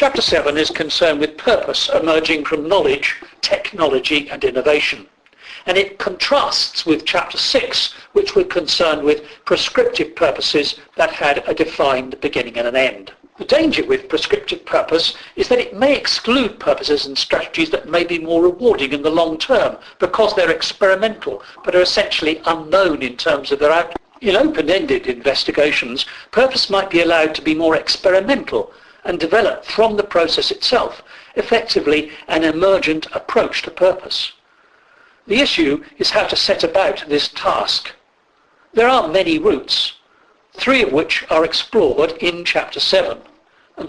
Chapter 7 is concerned with purpose emerging from knowledge, technology and innovation. And it contrasts with Chapter 6, which were concerned with prescriptive purposes that had a defined beginning and an end. The danger with prescriptive purpose is that it may exclude purposes and strategies that may be more rewarding in the long term because they're experimental but are essentially unknown in terms of their outcome. In open-ended investigations, purpose might be allowed to be more experimental and develop from the process itself, effectively an emergent approach to purpose. The issue is how to set about this task. There are many routes, 3 of which are explored in Chapter 7.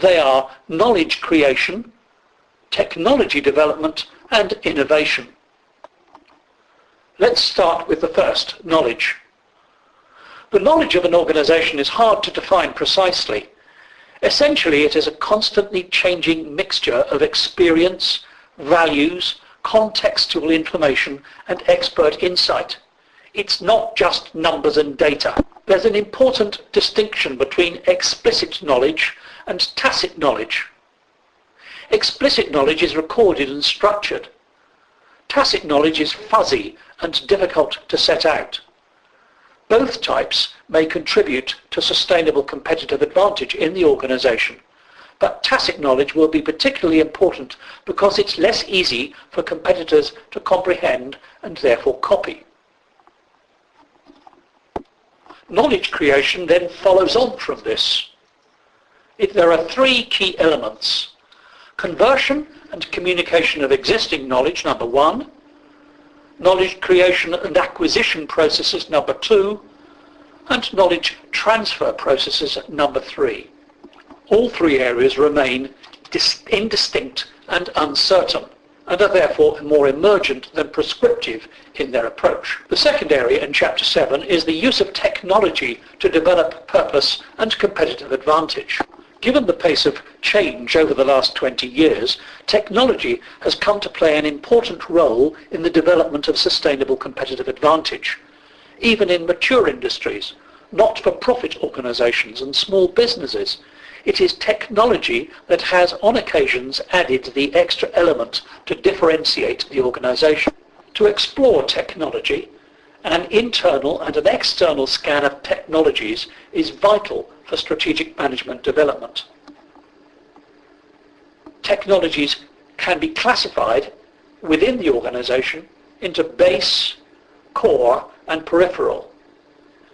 They are knowledge creation, technology development and innovation. Let's start with the first, knowledge. The knowledge of an organisation is hard to define precisely. Essentially, it is a constantly changing mixture of experience, values, contextual information and expert insight. It's not just numbers and data. There's an important distinction between explicit knowledge and tacit knowledge. Explicit knowledge is recorded and structured. Tacit knowledge is fuzzy and difficult to set out. Both types may contribute to sustainable competitive advantage in the organisation, but tacit knowledge will be particularly important because it's less easy for competitors to comprehend and therefore copy. Knowledge creation then follows on from this. There are 3 key elements: conversion and communication of existing knowledge, number 1, knowledge creation and acquisition processes, number 2, and knowledge transfer processes, number 3. All 3 areas remain indistinct and uncertain, and are therefore more emergent than prescriptive in their approach. The second area in Chapter 7 is the use of technology to develop purpose and competitive advantage. Given the pace of change over the last 20 years, technology has come to play an important role in the development of sustainable competitive advantage. Even in mature industries, not-for-profit organisations and small businesses, it is technology that has on occasions added the extra element to differentiate the organisation. To explore technology, an internal and an external scan of technologies is vital for strategic management development. Technologies can be classified within the organisation into base, core and peripheral.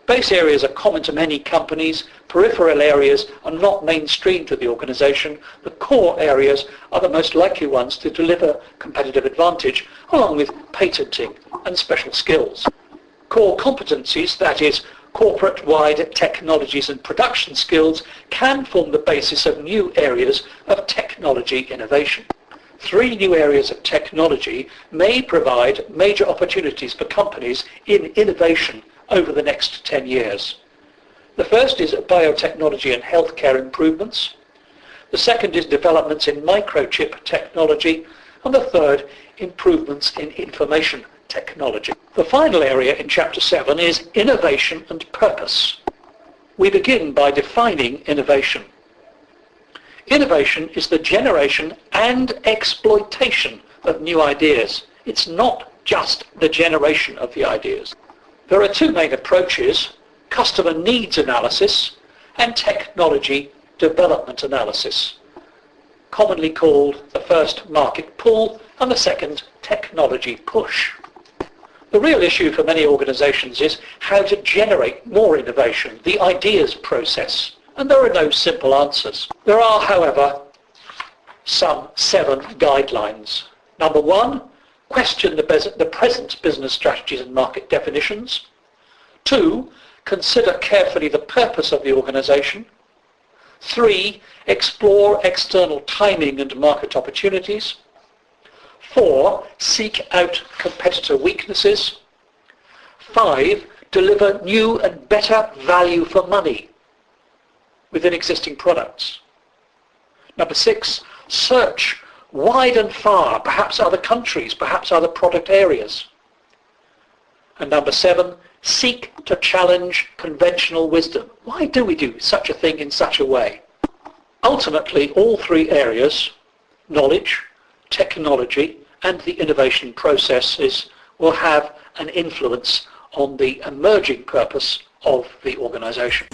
Base areas are common to many companies, peripheral areas are not mainstream to the organisation, the core areas are the most likely ones to deliver competitive advantage, along with patenting and special skills. Core competencies, that is, corporate-wide technologies and production skills, can form the basis of new areas of technology innovation. 3 new areas of technology may provide major opportunities for companies in innovation over the next 10 years. The first is biotechnology and healthcare improvements. The second is developments in microchip technology. And the third, improvements in information technology. The final area in Chapter 7 is innovation and purpose. We begin by defining innovation. Innovation is the generation and exploitation of new ideas. It's not just the generation of the ideas. There are 2 main approaches: customer needs analysis and technology development analysis, commonly called the first market pull and the second technology push. The real issue for many organisations is how to generate more innovation, the ideas process, and there are no simple answers. There are, however, some 7 guidelines. Number 1, question the present business strategies and market definitions. 2, consider carefully the purpose of the organisation. 3, explore external timing and market opportunities. 4, seek out competitor weaknesses. 5, deliver new and better value for money within existing products. Number 6, search wide and far, perhaps other countries, perhaps other product areas. And number 7, seek to challenge conventional wisdom. Why do we do such a thing in such a way? Ultimately, all three areas, knowledge, technology, and the innovation processes, will have an influence on the emerging purpose of the organisation.